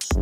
Ce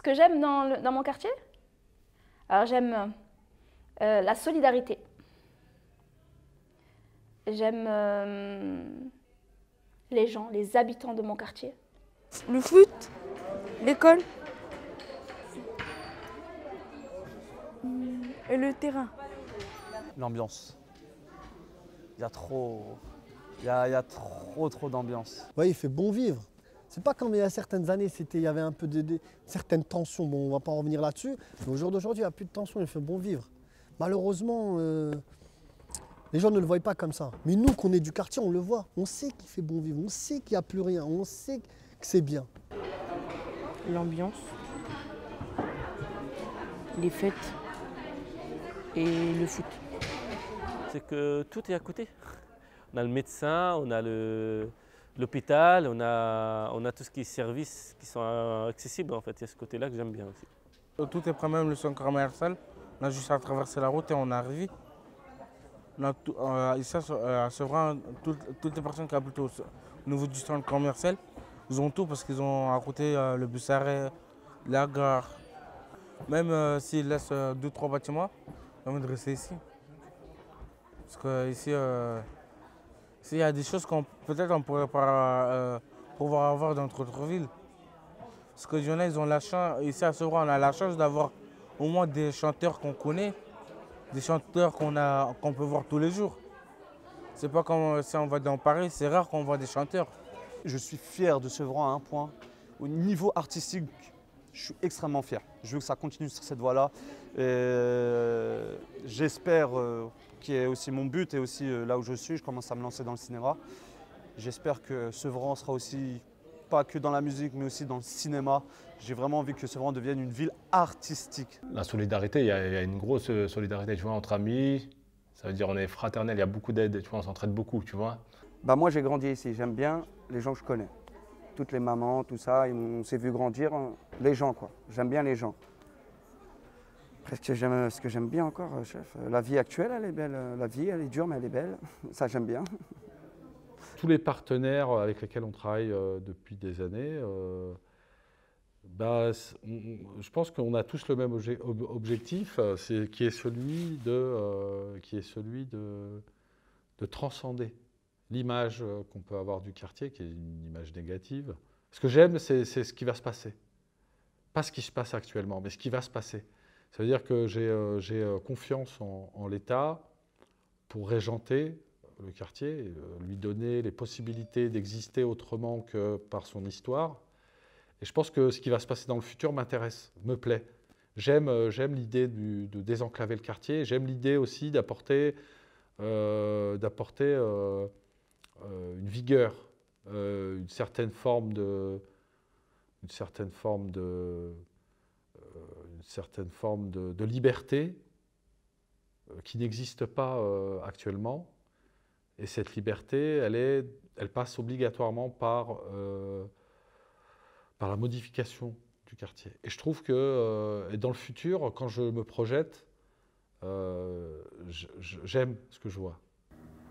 que j'aime dans mon quartier, alors j'aime la solidarité. J'aime les gens, les habitants de mon quartier. Le foot, l'école et le terrain. L'ambiance. Il y a trop d'ambiance. Ouais, il fait bon vivre. C'est pas comme il y a certaines années, il y avait un peu certaines tensions. Bon, on va pas en revenir là-dessus. Mais au jour d'aujourd'hui, il n'y a plus de tension, il fait bon vivre. Malheureusement, les gens ne le voient pas comme ça. Mais nous, qu'on est du quartier, on le voit. On sait qu'il fait bon vivre, on sait qu'il n'y a plus rien, on sait que c'est bien. L'ambiance, les fêtes et le foot. C'est que tout est à côté. On a le médecin, on a l'hôpital, on a tout ce qui est services qui sont accessibles en fait. Il y a ce côté-là que j'aime bien aussi. Tout est près, même le centre commercial. On a juste à traverser la route et on arrive. Ici à Sevran, toutes les personnes qui habitent au niveau du centre commercial, ils ont tout parce qu'ils ont à côté le bus arrêt, la gare. Même s'ils laissent 2-3 bâtiments, ils ont envie de rester ici. Parce qu'ici, il y a des choses qu'on peut-être on pourrait pas pouvoir avoir dans notre ville. Parce que il y en a, ils ont la chance, ici à Sevran, on a la chance d'avoir au moins des chanteurs qu'on connaît, des chanteurs qu'on peut voir tous les jours. C'est pas comme si on va dans Paris, c'est rare qu'on voit des chanteurs. Je suis fier de Sevran à un point. Au niveau artistique, je suis extrêmement fier. Je veux que ça continue sur cette voie-là. J'espère, qui est aussi mon but et aussi là où je commence à me lancer dans le cinéma. J'espère que Sevran sera aussi, pas que dans la musique, mais aussi dans le cinéma. J'ai vraiment envie que Sevran devienne une ville artistique. La solidarité, il y a une grosse solidarité, tu vois, entre amis. Ça veut dire on est fraternel, il y a beaucoup d'aide, tu vois, on s'entraide beaucoup, tu vois. Bah moi j'ai grandi ici, j'aime bien les gens que je connais. Toutes les mamans, tout ça, on s'est vu grandir, les gens quoi. J'aime bien les gens. Après ce que j'aime bien encore, chef, la vie actuelle elle est belle, la vie elle est dure mais elle est belle, ça j'aime bien. Tous les partenaires avec lesquels on travaille depuis des années, je pense qu'on a tous le même objectif, qui est celui de transcender l'image qu'on peut avoir du quartier, qui est une image négative. Ce que j'aime, c'est ce qui va se passer. Pas ce qui se passe actuellement, mais ce qui va se passer. Ça veut dire que j'ai confiance en l'État pour régenter le quartier, lui donner les possibilités d'exister autrement que par son histoire. Et je pense que ce qui va se passer dans le futur m'intéresse, me plaît. J'aime l'idée de désenclaver le quartier, j'aime l'idée aussi d'apporter une vigueur, une certaine forme de liberté qui n'existe pas actuellement. Et cette liberté, elle passe obligatoirement par la modification du quartier. Et je trouve que dans le futur, quand je me projette, j'aime ce que je vois.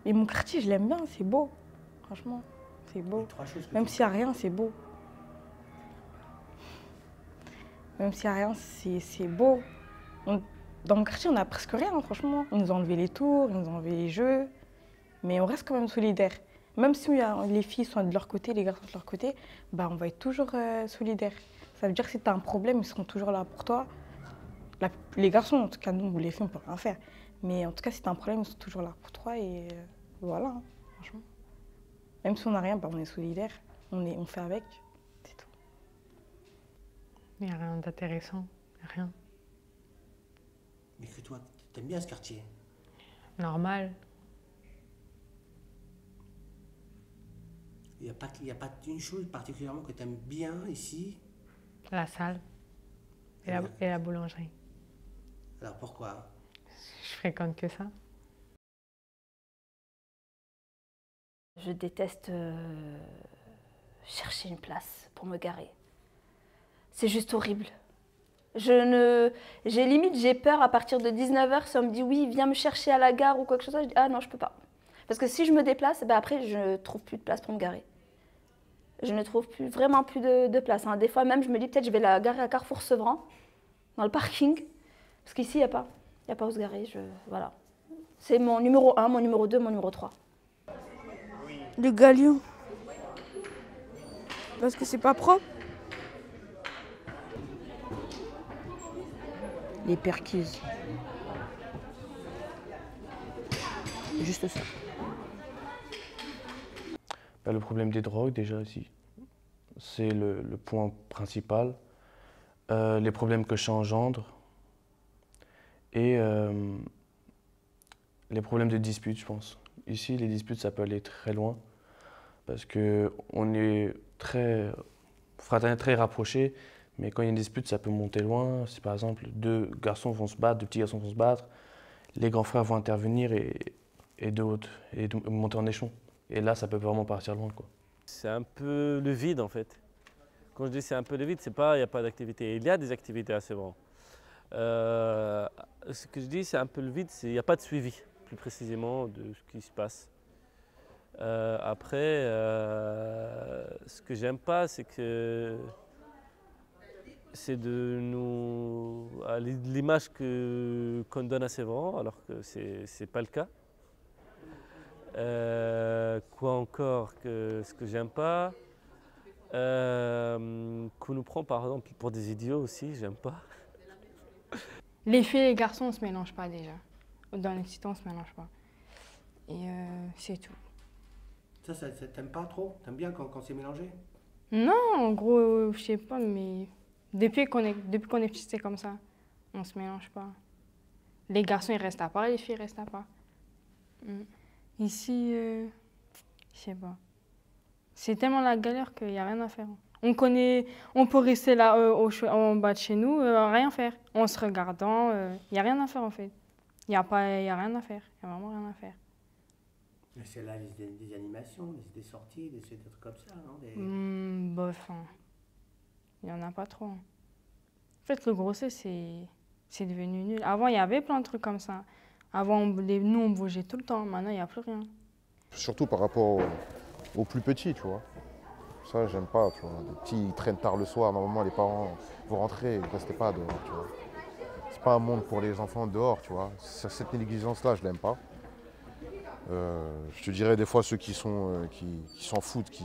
Et mon quartier, je l'aime bien, c'est beau. Franchement, c'est beau. Même s'il n'y a rien, c'est beau. Même s'il n'y a rien, c'est beau. Dans mon quartier, on n'a presque rien, franchement. Ils nous ont enlevé les tours, ils nous ont enlevé les jeux. Mais on reste quand même solidaires. Même si les filles sont de leur côté, les garçons de leur côté, bah on va être toujours solidaires. Ça veut dire que si tu as un problème, ils seront toujours là pour toi. Les garçons, en tout cas, nous, ou les filles, on ne peut rien faire. Mais en tout cas, si tu as un problème, ils sont toujours là pour toi. Et voilà, hein, franchement. Même si on n'a rien, bah, on est solidaires. On fait avec, c'est tout. Il n'y a rien d'intéressant, rien. Mais que toi, t'aimes bien ce quartier? Normal. Il n'y a pas une chose particulièrement que tu aimes bien ici? La salle et la boulangerie. Alors pourquoi? Je fréquente que ça. Je déteste chercher une place pour me garer. C'est juste horrible. J'ai peur à partir de 19h, si on me dit oui, viens me chercher à la gare ou quoi que ce soit, je dis ah non, je peux pas. Parce que si je me déplace, ben après, je ne trouve plus de place pour me garer. Je ne trouve vraiment plus de place. Hein. Des fois même, je me dis peut-être je vais la garer à Carrefour Sevran, dans le parking, parce qu'ici, il n'y a pas. Il n'y a pas où se garer. Voilà. C'est mon numéro 1, mon numéro 2, mon numéro 3. Le galion. Parce que c'est pas propre. Les perquises. Juste ça. Le problème des drogues, déjà, ici, c'est le point principal. Les problèmes que ça engendre et les problèmes de disputes, je pense. Ici, les disputes, ça peut aller très loin parce qu'on est très fraternel, très rapprochés, mais quand il y a une dispute, ça peut monter loin. Si par exemple, deux garçons vont se battre, deux petits garçons vont se battre, les grands frères vont intervenir et monter en échelon. Et là, ça peut vraiment partir loin, quoi. C'est un peu le vide, en fait. Quand je dis c'est un peu le vide, c'est pas il n'y a pas d'activité. Il y a des activités assez vraiment. Ce que je dis, c'est un peu le vide, il n'y a pas de suivi, plus précisément, de ce qui se passe. Après, ce que j'aime pas, c'est que c'est de nous l'image qu'on donne à Sévran, alors que c'est pas le cas. Quoi encore que ce que j'aime pas, qu'on nous prend par exemple pour des idiots aussi, j'aime pas. Les filles et les garçons, on se mélange pas déjà. Dans les citons, on se mélange pas. Et c'est tout. Ça t'aimes pas trop? T'aimes bien quand c'est mélangé? Non, en gros, je sais pas, mais depuis qu'on est petit, c'est comme ça. On se mélange pas. Les garçons, ils restent à part, les filles restent à part. Ici, je sais pas. C'est tellement la galère qu'il n'y a rien à faire. On peut rester là en bas de chez nous, rien faire. En se regardant, il n'y a rien à faire en fait. Il n'y a rien à faire. Il n'y a vraiment rien à faire. Mais c'est là des animations, des sorties, des trucs comme ça, non? Bof, hein. Il n'y en a pas trop. Hein. En fait, le grossesse, c'est devenu nul. Avant, il y avait plein de trucs comme ça. Avant, nous, on bougeait tout le temps. Maintenant, il n'y a plus rien. Surtout par rapport aux plus petits, tu vois. Ça, j'aime pas, tu vois. Les petits, ils traînent tard le soir. Normalement, les parents, vous rentrez, ne restez pas dehors, tu vois. C'est pas un monde pour les enfants dehors, tu vois. Cette négligence-là, je l'aime pas. Je te dirais des fois ceux qui s'en foutent,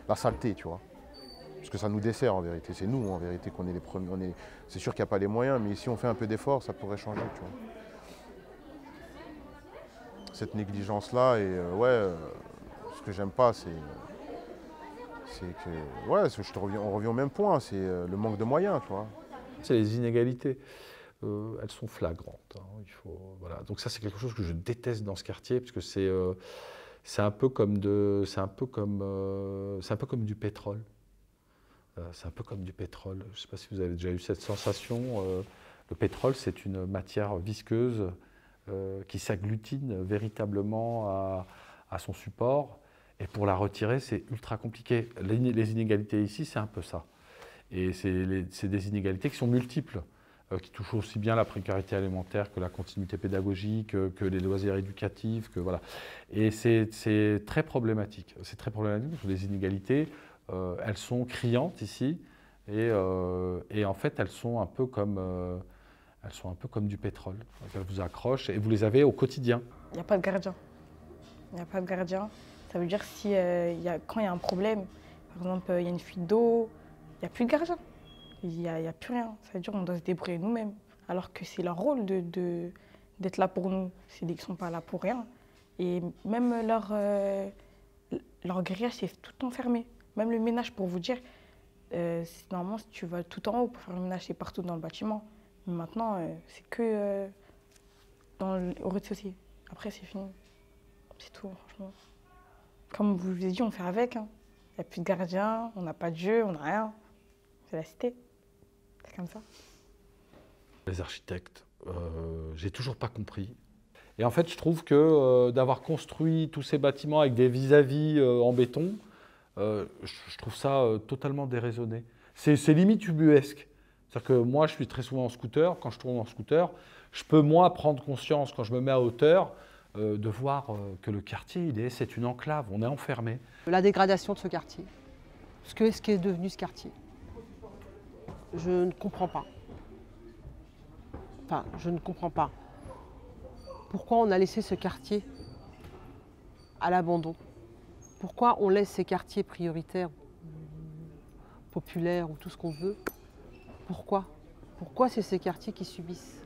la saleté, tu vois. Parce que ça nous dessert en vérité. C'est nous, en vérité, qu'on est les premiers. C'est sûr qu'il n'y a pas les moyens, mais si on fait un peu d'effort, ça pourrait changer, tu vois. Cette négligence-là, et ce que j'aime pas, c'est que, on revient au même point, c'est le manque de moyens, tu vois. C'est les inégalités. Elles sont flagrantes. Hein. Voilà. Donc ça, c'est quelque chose que je déteste dans ce quartier, parce que c'est un peu comme du pétrole. C'est un peu comme du pétrole. Je ne sais pas si vous avez déjà eu cette sensation. Le pétrole, c'est une matière visqueuse qui s'agglutine véritablement à son support. Et pour la retirer, c'est ultra compliqué. Les inégalités ici, c'est un peu ça. Et c'est des inégalités qui sont multiples, qui touchent aussi bien la précarité alimentaire que la continuité pédagogique, que les loisirs éducatifs. Voilà. Et c'est très problématique. C'est très problématique parce que les inégalités, elles sont criantes ici. Et en fait, elles sont un peu comme du pétrole. Elles vous accrochent et vous les avez au quotidien. Il n'y a pas de gardien. Il n'y a pas de gardien. Ça veut dire quand il y a un problème, par exemple, il y a une fuite d'eau, il n'y a plus de gardien. Il n'y a plus rien. Ça veut dire qu'on doit se débrouiller nous-mêmes. Alors que c'est leur rôle d'être là pour nous. Ils ne sont pas là pour rien. Et même leur grillage, c'est tout enfermé. Même le ménage, pour vous dire, normalement, si tu vas tout en haut pour faire le ménage, c'est partout dans le bâtiment. Mais maintenant, c'est que au rez-de-chaussée. Après, c'est fini. C'est tout, franchement. Comme je vous ai dit, on fait avec. Hein. Il n'y a plus de gardien, on n'a pas de jeu, on n'a rien. C'est la cité. C'est comme ça. Les architectes, j'ai toujours pas compris. Et en fait, je trouve que d'avoir construit tous ces bâtiments avec des vis-à-vis en béton, je trouve ça totalement déraisonné. C'est limite ubuesque. C'est-à-dire que moi, je suis très souvent en scooter. Quand je tourne en scooter, je peux, moi, prendre conscience, quand je me mets à hauteur, de voir que le quartier, c'est une enclave, on est enfermé. La dégradation de ce quartier. Ce qu'est devenu ce quartier. Je ne comprends pas. Enfin, je ne comprends pas. Pourquoi on a laissé ce quartier à l'abandon? Pourquoi on laisse ces quartiers prioritaires, populaires ou tout ce qu'on veut? Pourquoi? Pourquoi c'est ces quartiers qui subissent?